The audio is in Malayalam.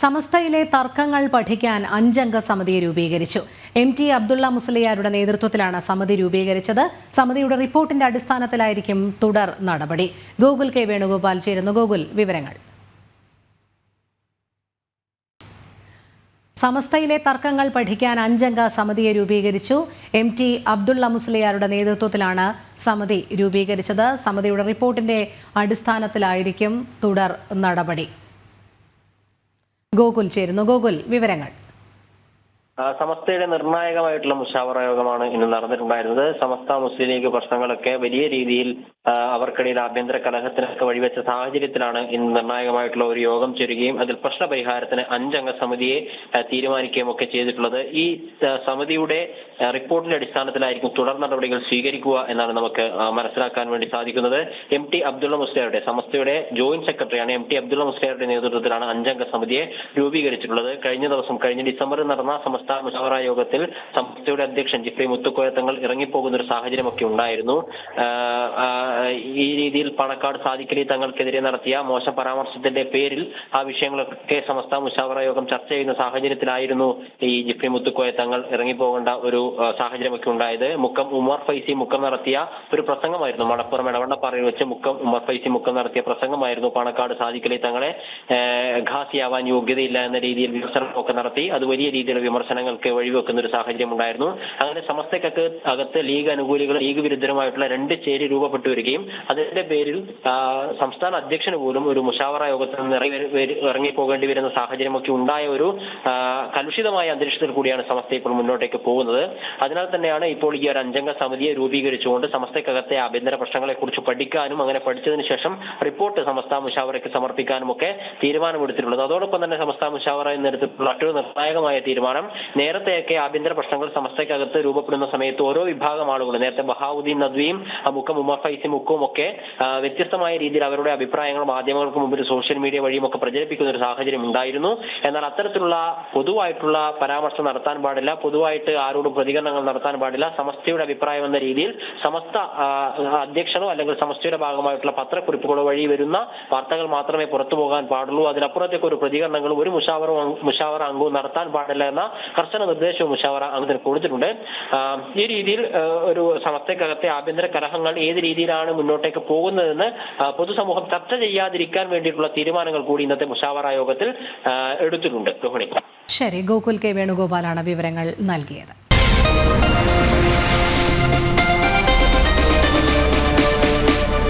സമസ്തയിലെ തർക്കങ്ങൾ പഠിക്കാൻ 5 അംഗ സമിതിയെ രൂപീകരിച്ചു. MT അബ്ദുള്ള മുസ്ലിയാരുടെ നേതൃത്വത്തിലാണ് സമിതി രൂപീകരിച്ചത്. സമിതിയുടെ റിപ്പോർട്ടിന്റെ അടിസ്ഥാനത്തിലായിരിക്കും തുടർ നടപടി. ഗോകുൽ കെ വേണുഗോപാൽ ചേരുന്നു. ഗോകുൽ, വിവരങ്ങൾ. സമസ്തയിലെ തർക്കങ്ങൾ പഠിക്കാൻ 5 അംഗ സമിതിയെ രൂപീകരിച്ചു. MT അബ്ദുള്ള മുസ്ലിയാരുടെ നേതൃത്വത്തിലാണ് സമിതി രൂപീകരിച്ചത്. സമിതിയുടെ റിപ്പോർട്ടിന്റെ അടിസ്ഥാനത്തിലായിരിക്കും തുടർ നടപടി. ഗോകുൽ ചേരുന്നു. ഗോകുൽ, വിവരങ്ങൾ. സമസ്തയുടെ നിർണായകമായിട്ടുള്ള മുഷാവറ യോഗമാണ് ഇന്ന് നടന്നിട്ടുണ്ടായിരുന്നത്. സമസ്ത മുസ്ലിം ലീഗ് പ്രശ്നങ്ങളൊക്കെ വലിയ രീതിയിൽ അവർക്കിടയിൽ ആഭ്യന്തര കലഹത്തിനൊക്കെ വഴിവെച്ച സാഹചര്യത്തിലാണ് ഇന്ന് നിർണായകമായിട്ടുള്ള ഒരു യോഗം ചേരുകയും അതിൽ പ്രശ്ന പരിഹാരത്തിന് 5 അംഗ സമിതിയെ തീരുമാനിക്കുകയും ഒക്കെ ചെയ്തിട്ടുള്ളത്. ഈ സമിതിയുടെ റിപ്പോർട്ടിന്റെ അടിസ്ഥാനത്തിലായിരിക്കും തുടർ നടപടികൾ സ്വീകരിക്കുക എന്നാണ് നമുക്ക് മനസ്സിലാക്കാൻ വേണ്ടി സാധിക്കുന്നത്. MT അബ്ദുള്ള മുസ്ലിയാരുടെ സമസ്തയുടെ ജോയിന്റ് സെക്രട്ടറിയാണ് MT അബ്ദുള്ള മുസ്ലിയാരുടെ നേതൃത്വത്തിലാണ് 5 അംഗ സമിതിയെ രൂപീകരിച്ചിട്ടുള്ളത്. കഴിഞ്ഞ ഡിസംബറിൽ നടന്ന സമസ്ത മുഷാവറ യോഗത്തിൽ സമസ്തയുടെ അധ്യക്ഷൻ ജിഫ്രി മുത്തുക്കോയ തങ്ങൾ ഇറങ്ങിപ്പോകുന്ന ഒരു സാഹചര്യമൊക്കെ ഉണ്ടായിരുന്നു. ഈ രീതിയിൽ പാണക്കാട് സാദിഖലി തങ്ങൾക്കെതിരെ നടത്തിയ മോശം പരാമർശത്തിന്റെ പേരിൽ ആ വിഷയങ്ങളൊക്കെ സമസ്ത മുഷാവറ യോഗം ചർച്ച ചെയ്യുന്ന സാഹചര്യത്തിലായിരുന്നു ഈ ജിഫ്രി മുത്തുക്കോയ തങ്ങൾ ഇറങ്ങിപ്പോകേണ്ട ഒരു സാഹചര്യമൊക്കെ ഉണ്ടായത്. മുക്കം ഉമർ ഫൈസി മുക്കം നടത്തിയ ഒരു പ്രസംഗമായിരുന്നു. മലപ്പുറം എടവണ്ണപ്പാറയിൽ വെച്ച് ഉമർ ഫൈസി മുക്കം നടത്തിയ പ്രസംഗമായിരുന്നു പാണക്കാട് സാദിഖലി തങ്ങളെ ഘാസിയാവാൻ യോഗ്യതയില്ല എന്ന രീതിയിൽ വിമർശനമൊക്കെ നടത്തി. അത് വലിയ രീതിയിലുള്ള വിമർശനങ്ങൾക്ക് വഴിവെക്കുന്ന ഒരു സാഹചര്യം ഉണ്ടായിരുന്നു. അങ്ങനെ സമസ്തയ്ക്ക് അകത്ത് ലീഗ് അനുകൂലികൾ ലീഗ് വിരുദ്ധരുമായിട്ടുള്ള 2 ചേരി രൂപപ്പെട്ടു വരികയും അതിന്റെ പേരിൽ സംസ്ഥാന അധ്യക്ഷന് പോലും ഒരു മുഷാവറ യോഗത്തിൽ നിന്ന് ഇറങ്ങിപ്പോകേണ്ടി വരുന്ന സാഹചര്യമൊക്കെ ഉണ്ടായ ഒരു കലുഷിതമായ അന്തരീക്ഷത്തിൽ കൂടിയാണ് സമസ്ത ഇപ്പോൾ മുന്നോട്ടേക്ക് പോകുന്നത്. അതിനാൽ തന്നെയാണ് ഇപ്പോൾ ഈ ഒരു 5 അംഗ സമിതിയെ രൂപീകരിച്ചുകൊണ്ട് സമസ്തയ്ക്കകത്തെ ആഭ്യന്തര പ്രശ്നങ്ങളെ കുറിച്ച് പഠിക്കാനും അങ്ങനെ പഠിച്ചതിന് ശേഷം റിപ്പോർട്ട് സമസ്ത മുഷാവറയ്ക്ക് സമർപ്പിക്കാനും ഒക്കെ തീരുമാനമെടുത്തിട്ടുള്ളത്. അതോടൊപ്പം തന്നെ സമസ്ത മുഷാവറ എന്നെടുത്തിട്ടുള്ള മറ്റൊരു നിർണായകമായ തീരുമാനം, നേരത്തെയൊക്കെ ആഭ്യന്തര പ്രശ്നങ്ങൾ സമസ്തയ്ക്കകത്ത് രൂപപ്പെടുന്ന സമയത്ത് ഓരോ വിഭാഗം ആളുകൾ, നേരത്തെ ബഹാവുദ്ദീൻ നദ്വിയും മുക്കം ഉമർ ഫൈസി മുക്കവും ഒക്കെ വ്യത്യസ്തമായ രീതിയിൽ അവരുടെ അഭിപ്രായങ്ങൾ മാധ്യമങ്ങൾക്ക് മുമ്പിൽ സോഷ്യൽ മീഡിയ വഴിയും ഒക്കെ പ്രചരിപ്പിക്കുന്ന ഒരു സാഹചര്യം ഉണ്ടായിരുന്നു. എന്നാൽ അത്തരത്തിലുള്ള പൊതുവായിട്ടുള്ള പരാമർശം നടത്താൻ പാടില്ല, പൊതുവായിട്ട് ആരോടും പ്രതികരണങ്ങൾ നടത്താൻ പാടില്ല, സമസ്തയുടെ അഭിപ്രായം എന്ന രീതിയിൽ സമസ്ത അധ്യക്ഷനോ അല്ലെങ്കിൽ സമസ്തയുടെ ഭാഗമായിട്ടുള്ള പത്രക്കുറിപ്പുകളോ വഴി വരുന്ന വാർത്തകൾ മാത്രമേ പുറത്തു പോകാൻ പാടുള്ളൂ. അതിനപ്പുറത്തേക്ക് ഒരു പ്രതികരണങ്ങളും ഒരു മുഷാവറ അംഗവും നടത്താൻ പാടില്ല എന്ന കർശന നിർദ്ദേശവും മുഷാവറ അംഗത്തിന് കൊടുത്തിട്ടുണ്ട്. ഈ രീതിയിൽ ഒരു സമസ്തയ്ക്കകത്തെ ആഭ്യന്തര കലഹങ്ങൾ ഏത് രീതിയിലാണ് മുന്നോട്ടേക്ക് പോകുന്നതെന്ന് പൊതുസമൂഹം ചർച്ച ചെയ്യാതിരിക്കാൻ വേണ്ടിയിട്ടുള്ള തീരുമാനങ്ങൾ കൂടി ഇന്നത്തെ മുഷാവറ യോഗത്തിൽ എടുത്തിട്ടുണ്ട്. ശരി, ഗോകുൽ കെ വേണുഗോപാലാണ് വിവരങ്ങൾ നൽകിയത്.